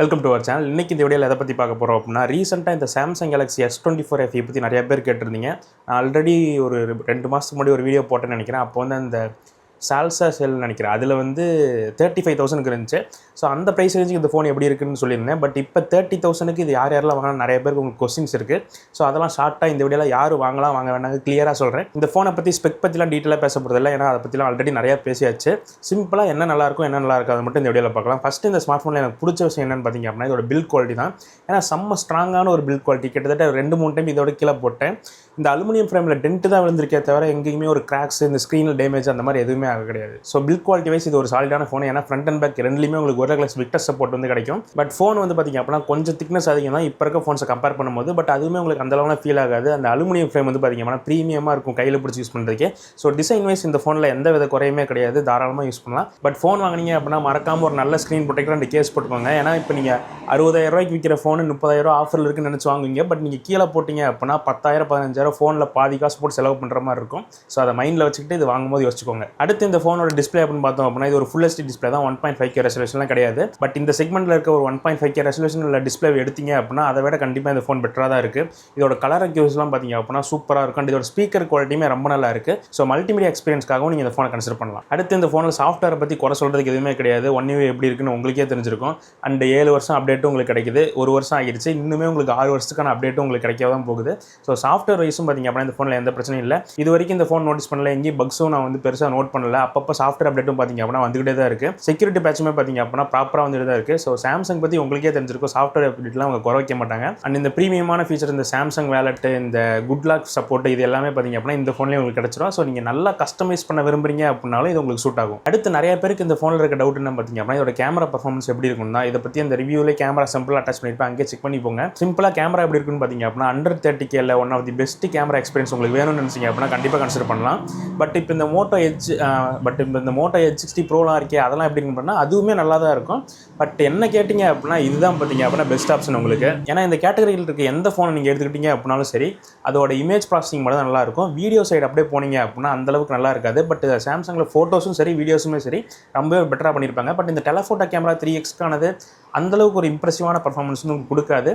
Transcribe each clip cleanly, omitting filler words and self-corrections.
Welcome to our channel. இன்றைக்கி இந்த வீடியோவில் எதை பற்றி பார்க்க போகிறோம் அப்படின்னா, ரீசெண்டாக இந்த சாம்சங் கேலக்ஸி S24 FE பற்றி நிறைய பேர் கேட்டிருந்தீங்க. நான் ஆல்ரெடி ஒரு 2 மாதத்துக்கு முன்னாடி ஒரு வீடியோ போட்டேன்னு நினைக்கிறேன். அப்போ வந்து அந்த சால்சா செல்னு நினைக்கிறேன், அதில் வந்து 35,000க்கு இருந்துச்சு. ஸோ அந்த ப்ரைஸ் ரேஞ்சுக்கு இந்த ஃபோன் எப்படி இருக்குன்னு சொல்லியிருந்தேன். பட் இப்போ 30,000க்கு இது யாரெல்லாம் வாங்கலாம் நிறைய பேருக்கு உங்களுக்கு கொஸ்டின்ஸ் இருக்குது. ஸோ அதெல்லாம் ஷார்ட்டாக இந்த வீடியோவில் யார் வாங்கலாம் வாங்க வேணாங்க கிளியராக சொல்கிறேன். இந்த ஃபோனை பற்றி ஸ்பெக் பற்றிலாம் டீட்டெயிலாக பேச போகிறதில்ல, ஏன்னா அதை பற்றிலாம் ஆல்ரெடி நிறையா பேசியாச்சு. சிம்பிளாக என்ன நல்லாயிருக்கும் என்ன நல்லா இருக்காது மட்டும் இந்த வீடியோவில் பார்க்கலாம். ஃபஸ்ட்டு இந்த ஸ்மார்ட் ஃபோனில் எனக்கு பிடிச்ச விஷயம் என்னென்னு பார்த்தீங்க அப்படின்னா, இதோட பில்ட் குவாலிட்டி தான். ஏன்னா செம்ம ஸ்ட்ராங்கான ஒரு பில்ட் குவாலிட்டி. கிட்டத்தட்ட 2-3 டைம் இதோட கீழே போட்டேன். இந்த அலுமினியம் ஃப்ரேமில் டென்ட்டு தான் விழுந்திருக்கே தவிர எங்கேயுமே ஒரு கிராக்ஸ் இந்த ஸ்க்ரீனில் டேமேஜ் அந்த மாதிரி எதுவுமே ஆக கிடையாது. ஸோ பில்ட் குவாலிட்டி வைஸ் இது ஒரு சாலிடான ஃபோன். ஏன்னா ஃப்ரண்ட் அண்ட் பேக் ரெண்டுலேயுமே உங்களுக்கு ஒரு கிளாஸ் விக்டர் சப்போர்ட் வந்து கிடைக்கும். பட் ஃபோன் வந்து பார்த்திங்க அப்படின்னா கொஞ்சம் திக்னஸ் அதிகம் தான் இப்போ இருக்க ஃபோன்ஸை கம்பேர் பண்ணும்போது. பட் அதுவுமே உங்களுக்கு அந்த அளவுக்கு ஃபீல் ஆகாது. அந்த அலுமினியம் ஃப்ரேம் வந்து பார்த்திங்க அப்படின்னா ப்ரீமியமாக இருக்கும் கையில் பிடிச்சி யூஸ் பண்ணுறதுக்கே. ஸோ டிசைன் வைஸ் இந்த ஃபோனில் எந்த வித குறையுமே கிடையாது, தாராளமாக யூஸ் பண்ணலாம். பட் ஃபோன் வாங்கினீங்க அப்படின்னா மறக்காமல் ஒரு நல்ல ஸ்க்ரீன் ப்ரொடெக்டர் அந்த கேஸ் போட்டுக்கோங்க. ஏன்னா இப்போ நீங்கள் 60,000 விற்கிற ஃபோனு 30,000 ஆஃபரில் இருக்குன்னு நினச்சி வாங்குவீங்க. பட் நீங்கள் கீழே போட்டிங்க அப்படின்னா 10,000 15,000 ஃபோனில் பாதி காசு போட்டு செலவு பண்ணுற மாதிரி இருக்கும். ஸோ அதை மைண்டில் வச்சுக்கிட்டு இது வாங்கும்போது யோசிச்சுக்கோங்க. அடுத்து இந்த ஃபோனோட டிஸ்பிளே அப்படின்னு பார்த்தோம் அப்படின்னா, இது ஒரு ஃபுல் HD டிஸ்பிளே தான், 1.5K ரெசல்யூஷன்லாம் கிடையாது. பட் இந்த செக்மெண்ட்டில் இருக்க ஒரு 1.5K ரெசல்யூஷன் உள்ள டிஸ்பிளே எடுத்தீங்க அப்படின்னா அதை விட கண்டிப்பாக இந்த ஃபோன் பெட்டராக தான் இருக்குது. இதோட கலர் அக்யூஸ்லாம் பார்த்தீங்க அப்படின்னா சூப்பராக இருக்கும். அண்ட் இதோட ஸ்பீக்கர் குவாலிட்டியுமே ரொம்ப நல்லா இருக்குது. ஸோ மல்டிமீடியா எக்ஸ்பீரியன்ஸ்க்காகவும் நீங்கள் இந்த ஃபோனை கன்சிடர் பண்ணலாம். அடுத்து இந்த ஃபோனில் சாஃப்ட்வேரை பற்றி குறை சொல்கிறதுக்கு எதுவுமே கிடையாது. One UI எப்படி இருக்குன்னு உங்களுக்கே தெரிஞ்சிருக்கும். அண்ட் 7 வருஷம் அப்டேட்டும் உங்களுக்கு கிடைக்குது. 1 வருஷம் ஆகிடுச்சு, இன்னுமே உங்களுக்கு 6 வருஷத்துக்கான அப்டேட்டும் உங்களுக்கு கிடைக்க தான் போகுது. ஸோ சாஃப்ட்வேர் வைஸும் பார்த்தீங்க அப்படின்னா இந்த ஃபோனில் எந்த பிரச்சனையும் இல்லை. இது வரைக்கும் இந்த ஃபோன் நோட்டீஸ் பண்ணல, எங்கேயும் பக்ஸும் நான் வந்து பெருசாக நோட் பண்ணல. அப்பப்போ சாஃப்ட்வேர் அப்டேட்டும் பார்த்தீங்க அப்படின்னா வந்துகிட்டே தான் இருக்குது. செக்யூரிட்டி பேட்சுமே பார்த்தீங்க அப்படின்னா ப்ராப்பராக வந்துட்டு தான் இருக்குது. ஸோ சாம்சங் பற்றி உங்களுக்கே தெரிஞ்சிருக்கும், சாஃப்ட்வேர் அப்டேட்லாம் அவங்க குறை வைக்க மாட்டாங்க. அண்ட் இந்த ப்ரீமியமான ஃபீச்சர் இந்த சாம்சங் வேலெட்டு, இந்த குட் லாக் சப்போர்ட், இது எல்லாமே பார்த்தீங்க அப்படின்னா இந்த ஃபோன்லேயே உங்களுக்கு கிடச்சிரும். ஸோ நீங்கள் நல்லா கஸ்டமைஸ் பண்ண விரும்புறீங்க அப்படின்னாலும் இது உங்களுக்கு சூட் ஆகும். அடுத்து நிறைய பேருக்கு இந்த ஃபோனில் இருக்க டவுட் என்ன பார்த்தீங்க அப்படின்னா, இதோட கேமரா பர்ஃபார்மன்ஸ் எப்படி இருக்கும்னா, இதை பற்றி அந்த ரிவ்யூலேயே கேமரா சிம்பிளாக அட்டாச் பண்ணியிருப்பேன், அங்கேயே செக் பண்ணி போங்க. சிம்பிளாக கேமரா எப்படி இருக்குன்னு பார்த்தீங்க அப்படின்னா, அண்டர் 30Kல one of the best camera experience உங்களுக்கு வேணும்னு நினச்சிங்க அப்படின்னா கண்டிப்பாக கன்சிடர் பண்ணலாம். பட் இப்போ இந்த மோட்டோ எட்ஜ் 60 ப்ரோலாம் இருக்கே, அதெல்லாம் எப்படி இருக்குன்னு பண்ணால் அதுவுமே நல்லா தான் இருக்கும். பட் என்ன கேட்டிங்க அப்படின்னா இதுதான் பார்த்தீங்க அப்படின்னா பெஸ்ட் ஆப்ஷன் உங்களுக்கு. ஏன்னா இந்த கேட்டகரியில் இருக்க எந்த ஃபோனை நீங்கள் எடுத்துக்கிட்டீங்க அப்படின்னாலும் சரி, அதோட இமேஜ் ப்ராசஸிங் மட்டும் தான் நல்லாயிருக்கும். வீடியோ சைடு அப்படியே போனீங்க அப்படின்னா அந்தளவுக்கு நல்லா இருக்காது. பட் சாம்சங்கில் ஃபோட்டோஸும் சரி வீடியோஸுமே சரி ரொம்பவே பெட்டராக பண்ணியிருப்பாங்க. பட் இந்த டெலஃபோட்டோ கேமரா 3Xக்கானது அந்தளவுக்கு ஒரு இம்ப்ரெசிவான பர்ஃபார்மன்ஸ் உங்களுக்கு கொடுக்காது.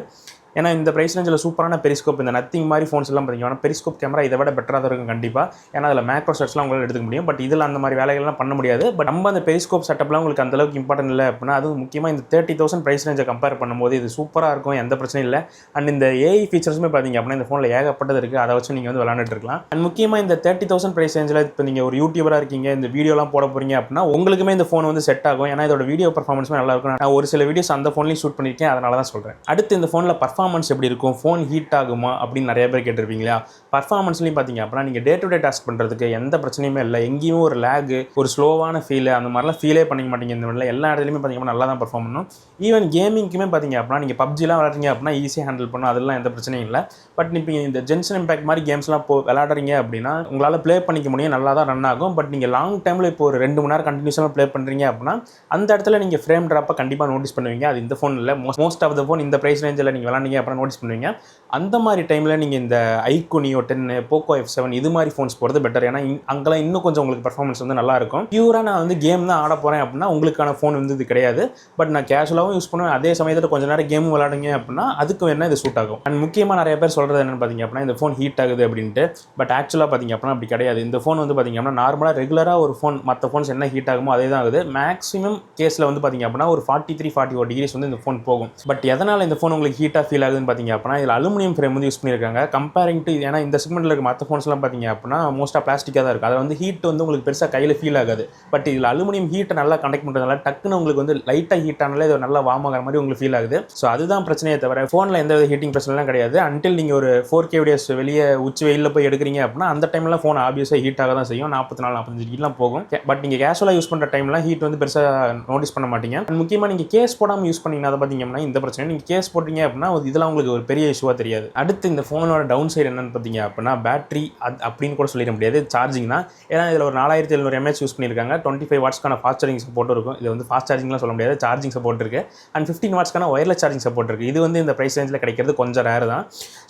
ஏன்னா இந்த ப்ரைஸ் ரேஞ்சில் சூப்பரான பெரிஸ்கோப், இந்த நத்திங் மாதிரி ஃபோன்ஸ் எல்லாம் பார்த்தீங்கன்னா பெரிஸ்கோப் கேமரா இதை விட பெட்டராக தான் இருக்கும் கண்டிப்பாக. ஏன்னா அதில் மேக்ரோ ஷாட்ஸ்லாம் உங்களால் எடுத்துக்க முடியும். பட் இதில் அந்த மாதிரி வேலைகள்லாம் பண்ண முடியாது. பட் நம்ம அந்த பெரிஸ்கோப் செட்டப்லாம் உங்களுக்கு அந்தளவுக்கு இம்பார்ட்டன்ட் இல்லை அப்படின்னா, அதுவும் முக்கியமாக இந்த 30,000 ப்ரைஸ் ரேஞ்சை கம்பேர் பண்ணும்போது இது சூப்பராக இருக்கும், எந்த பிரச்சனையும் இல்லை. அண்ட் இந்த AI ஃபீச்சர்ஸுமே பார்த்தீங்க அப்படின்னா இந்த ஃபோனில் ஏகப்பட்டது இருக்குது, அதை வச்சு நீங்கள் வந்து விளாண்டுட்டு இருக்கலாம். அண்ட் முக்கியமாக இந்த 30,000 ப்ரைஸ் ரேஞ்சில் இப்போ நீங்கள் ஒரு யூடியூபராக இருக்கீங்க, இந்த வீடியோலாம் போட போகிறீங்க அப்படின்னா உங்களுக்குமே இந்த ஃபோன் வந்து செட் ஆகும். ஏன்னா இதோட வீடியோ பர்ஃபார்மன்ஸுமே நல்லா இருக்கும். நான் ஒரு சில வீடியோஸ் அந்த ஃபோன்லையும் ஷூட் பண்ணியிருக்கேன், அதனால தான் சொல்கிறேன். அடுத்து இந்த ஃபோனில் பர்ஃபார்மன்ஸ் எப்படி இருக்கும், ஃபோன் ஹீட் ஆகுமா அப்படின்னு நிறைய பேர் கேட்டிருப்பீங்களா. பர்ஃபார்மன்ஸ்லையும் பார்த்தீங்க அப்படின்னா நீங்கள் டே டு டே டாஸ்க் பண்ணுறதுக்கு எந்த பிரச்சனையுமே இல்லை. எங்கேயுமே ஒரு லேகு, ஒரு ஸ்லோவான ஃபீல் அந்த மாதிரிலாம் ஃபீலே பண்ணிக்க மாட்டீங்க. இந்த மாதிரிலாம் எல்லா இடத்துலையுமே பார்த்தீங்கன்னா நல்லா தான் பர்ஃபார்ம் பண்ணணும். ஈவன் கேமிங்க்குமே பார்த்தீங்க அப்படின்னா நீங்கள் பப்ஜிலாம் விளாட்றீங்க அப்படின்னா ஈஸியாக ஹேண்டில் பண்ணணும், அதெல்லாம் எந்த பிரச்சனையும் இல்லை. பட் இப்போ இந்த ஜென்சன் இம்பாக்ட் மாதிரி கேம்ஸ்லாம் விளாடுறீங்க அப்படின்னா உங்களால் ப்ளே பண்ணிக்க முடியும், நல்லா தான் ரன் ஆகும். பட் நீங்கள் லாங் டைமில் இப்போ ஒரு 2 மணி நேரம் கண்டினியூஸாக ப்ளே பண்ணுறீங்க அப்படின்னா அந்த இடத்துல நீங்கள் ஃப்ரேம் ட்ராப்பை கண்டிப்பாக நோட்டீஸ் பண்ணுவீங்க. அது இந்த ஃபோன் இல்லை, மோஸ்ட் ஆஃப் த ஃபோன் இந்த ப்ரைஸ் ரேஞ்சில் நீங்கள் விளாண்டிங்க அப்படின்னா நோட்டீஸ் பண்ணுவீங்க. அந்த மாதிரி டைமில் நீங்கள் இந்த iQOO Neo 10, Poco F7 இது மாதிரி ஃபோன்ஸ் போகிறது பெட்டர். ஏன்னா அங்கெல்லாம் இன்னும் கொஞ்சம் உங்களுக்கு பர்ஃபார்மன்ஸ் வந்து நல்லாயிருக்கும். பியூராக நான் வந்து கேம் தான் ஆட போகிறேன் அப்படின்னா உங்களுக்கான ஃபோன் வந்து இது கிடையாது. பட் நான் கேஷுவலாகவும் யூஸ் பண்ணுவேன், அதே சமயத்தில் கொஞ்சம் நேரம் கேமும் விளாடுங்க அப்படின்னா அதுக்கு வேணால் இது சூட் ஆகும். அண்ட் முக்கியமாக நிறைய பேர் சொல்கிறது என்னென்னு பார்த்தீங்க அப்படின்னா இந்த ஃபோன் ஹீட் ஆகுது அப்படின்ட்டு. பட் ஆக்சுவலாக பார்த்தீங்க அப்படின்னா அப்படி கிடையாது. இந்த ஃபோன் வந்து பார்த்தீங்க அப்படின்னா நார்மலாக ரெகுலராக ஒரு ஃபோன் மற்ற ஃபோன்ஸ் என்ன ஹீட் ஆகுமோ அதே தான் ஆகுது. மேக்ஸிமம் கேஸில் வந்து பார்த்தீங்க அப்படின்னா ஒரு 43-44 டிகிரிஸ் வந்து இந்த ஃபோன் போகும். பட் எதனால் இந்த ஃபோன் உங்களுக்கு ஹீட்டாக ஃபீல் ஆகுதுன்னு பார்த்தீங்க அப்படின்னா இதில் அலுமினியம் ஃப்ரேம் வந்து யூஸ் பண்ணியிருக்காங்க கம்பேரிங் டு. ஏன்னா இந்த செக்மெண்ட்டில் இருக்க மற்ற ஃபோன்ஸ்லாம் பார்த்தீங்க அப்படின்னா மோஸ்ட்டாக பிளாஸ்டிக்காக தான் இருக்குது. அதில் வந்து ஹீட் வந்து உங்களுக்கு பெருசாக கையில் ஃபீல் ஆகாது. பட் இதில் அலுமினியம் ஹீட்டை நல்லா கண்டக்ட் பண்ணுறதுனால டக்குன்னு உங்களுக்கு வந்து லைட்டாக ஹீட் ஆனாலே இது நல்லா வார்ம் ஆகிற மாதிரி உங்களுக்கு ஃபீல் ஆகுது. ஸோ அதுதான் பிரச்சனையே தவிர ஃபோனில் எந்த வித ஹீட்டிங் பிரச்சனைலாம் கிடையாது. அன்டில் நீங்கள் ஒரு 4K வீடியோஸ் வெளியே உச்சி வெயிலில் போய் எடுக்கிறீங்க அப்படின்னா அந்த டைம்லாம் ஃபோன் ஆப்வியஸாக ஹீட் ஆக தான் செய்யும், 44-45 டிகிரிலாம் போகும். பட் நீங்கள் கேஷுவலாக யூஸ் பண்ணுற டைம்லாம் ஹீட் வந்து பெருசாக நோட்டீஸ் பண்ண மாட்டீங்க. அண்ட் முக்கியமாக நீங்கள் கேஸ் போடாமல் யூஸ் பண்ணிங்கன்னா அதை பார்த்தீங்க அப்படின்னா இந்த பிரச்சனை. நீங்கள் கேஸ் போட்டிங்க அப்படின்னா இதெல்லாம் உங்களுக்கு ஒரு பெரிய இஷ்யூவாக தெரியாது. அடுத்து இந்த ஃபோனோட டவுன் சைடு என்னன்னு பார்த்தீங்க அப்படின்னா பேட்டரி அப்படின்னு கூட சொல்லிட முடியாது, சார்ஜிங் தான். ஏன்னா இதில் ஒரு 4700 mAh யூஸ் பண்ணியிருக்காங்க. 25 வாட்ஸ்க்கான ஃபாஸ்ட் சார்ஜிங் சப்போர்ட் இருக்கும். இது வந்து ஃபாஸ்ட் சார்ஜிங்லாம் சொல்ல முடியாது, சார்ஜிங் சப்போர்ட் இருக்குது. அண்ட் 15 வாட்ஸ்க்கான ஒயர்லெஸ் சார்ஜிங் சப்போர்ட் இருக்குது. இது வந்து இந்த ப்ரைஸ் ரேஞ்சில் கிடைக்கிறது கொஞ்சம் ரேர் தான்.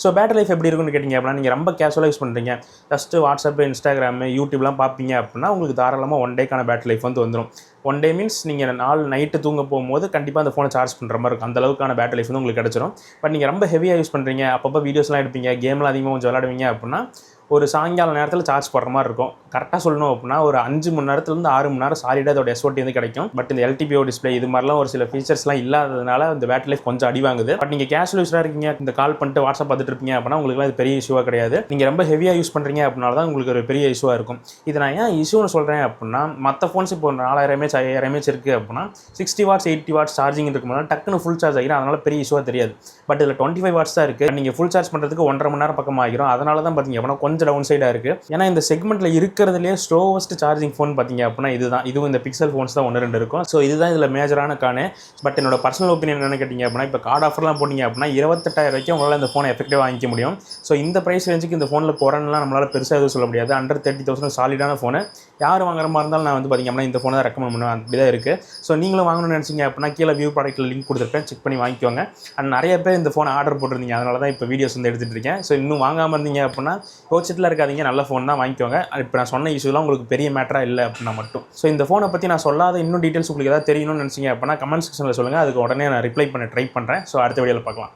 ஸோ பேட்டரி லைஃப் எப்படி இருக்குன்னு கேட்டிங்க அப்படின்னா நீங்கள் ரொம்ப கேஷுவலாக யூஸ் பண்ணுறீங்க, ஜஸ்ட்டு வாட்ஸ்அப், இன்ஸ்டாகிராம், யூடியூப்லாம் பார்ப்பீங்க அப்படின்னா உங்களுக்கு தாராளமாக 1 டேக்கான பேட்டரி லைஃப் வந்து வந்துடும். 1 டே மீன்ஸ் நீங்கள் நைட்டு தூங்க போகும்போது கண்டிப்பாக அந்த ஃபோனை சார்ஜ் பண்ணுற மாதிரி இருக்கும். அந்த அளவுக்கான பேட்டரி லைஃப் வந்து உங்களுக்கு கிடச்சிரும். பட் நீங்கள் ரொம்ப ஹெவியாக யூஸ் பண்ணுறீங்க, அப்பப்போ வீடியோஸ்லாம் எடுப்பீங்க, கேம்லாம் அதிகமாக கொஞ்சம் விளாடுவீங்க அப்படின்னா ஒரு சாயங்கால நேரத்தில் சார்ஜ் போடுற மாதிரி இருக்கும். கரெக்டாக சொல்லணும் அப்படின்னா ஒரு 5 மணி நேரத்துலேருந்து 6 மணி நேரம் சாலிடாக அதோட SOT வந்து கிடைக்கும். பட் இந்த LTPO டிஸ்பிளே இது மாதிரிலாம் ஒரு சில ஃபீச்சர்ஸ்லாம் இல்லாததுனால இந்த பேட்டரி லைஃப் கொஞ்சம் அடி வாங்குது. பட் நீங்கள் கேஷுவல் யூஸராக இருக்கீங்க, இந்த கால் பண்ணிட்டு வாட்ஸ்அப் பார்த்துட்டு இருப்பீங்க அப்படின்னா உங்களுக்குலாம் இது பெரிய இஷ்யூவாக கிடையாது. நீங்கள் ரொம்ப ஹெவியாக யூஸ் பண்ணுறீங்க அப்படின்னால தான் உங்களுக்கு ஒரு பெரிய இஷ்யூவாக இருக்கும். இது நான் ஏன் இஷ்யூன்னு சொல்கிறேன் அப்படின்னா, மற்ற ஃபோன்ஸ் இப்போ 4000 mAh 5000 mAh இருக்குது அப்படின்னா 60 வாட்ஸ் 80 வாட்ஸ் சார்ஜிங் இருக்கும்போது டக்குன்னு ஃபுல் சார்ஜ் ஆகிடும். அதனால பெரிய இஷ்யூவாக தெரியாது. பட் இதில் 25 வாட்ஸ் தான் இருக்குது. நீங்கள் ஃபுல் சார்ஜ் பண்ணுறதுக்கு 1.5 மணி நேரம் பக்கம் ஆகிரும். அதனால தான் பார்த்தீங்க அப்படின்னா கொஞ்சம் டவுன் சைடாக இருக்குது. ஏன்னா இந்த செக்மெண்ட்டில் இருக்கிறதுலேயே ஸ்லோவஸ்ட் சார்ஜிங் ஃபோன் பார்த்தீங்க அப்படின்னா இதுதான். இதுவும் இந்த பிக்சல் ஃபோன்ஸ் தான் 1-2 இருக்கும். ஸோ இதுதான் இதில் மேஜரான காணு. பட் என்னோட பர்சனல் ஒப்பீனியன் என்ன கேட்டிங்க அப்படின்னா, இப்போ கார்டு ஆஃபர்லாம் போட்டிங்க அப்படின்னா 28,000 வரைக்கும் உங்களால் இந்த ஃபோனை எஃபெக்டிவாக வாங்கிக்க முடியும். ஸோ இந்த ப்ரைஸ் ரேஞ்சுக்கு இந்த ஃபோனில் போகிறேன்லாம் நம்மளால் பெருசாக எதுவும் சொல்ல முடியாது. அண்டர் 30,000 சாலிடான ஃபோனு. யார் வாங்குற மாதிரி இருந்தாலும் நான் வந்து பார்த்திங்க அப்படின்னா இந்த ஃபோனை தான் ரெக்கமெண்ட் பண்ணுவேன். அப்படி தான் இருக்குது. ஸோ நீங்களும் வாங்கணும்னு நினச்சிங்க அப்படின்னா கீழே வியூ ப்ராடக்ட்டில் லிங்க் கொடுத்துருப்பேன், செக் பண்ணி வாங்கிக்கோங்க. அண்ட் நிறைய பேர் இந்த ஃபோனை ஆர்டர் போட்டிருந்தீங்க, அதனால தான் இப்போ வீடியோஸ் வந்து எடுத்துகிட்டு இருக்கேன். ஸோ இன்னும் வாங்காமல் இருந்தீங்க அப்படின்னா யோசிச்சுட்டுலாம் இருக்காதீங்க, நல்ல ஃபோன் தான் வாங்கிக்கோங்க. இப்போ நான் சொன்ன இஷ்யூலாம் உங்களுக்கு பெரிய மேட்டராக இல்லை அப்படின்னா மட்டும். ஸோ இந்த ஃபோனை பற்றி நான் சொல்லாத இன்னும் டீட்டெயில்ஸ் உங்களுக்கு ஏதாவது தெரியணும்னு நினச்சிங்க அப்படின்னா கமெண்ட் செக்ஷனில் சொல்லுங்கள். அதுக்கு உடனே நான் ரிப்ளை பண்ண ட்ரை பண்ணுறேன். ஸோ அடுத்த வீடியோவில் பார்க்கலாம்.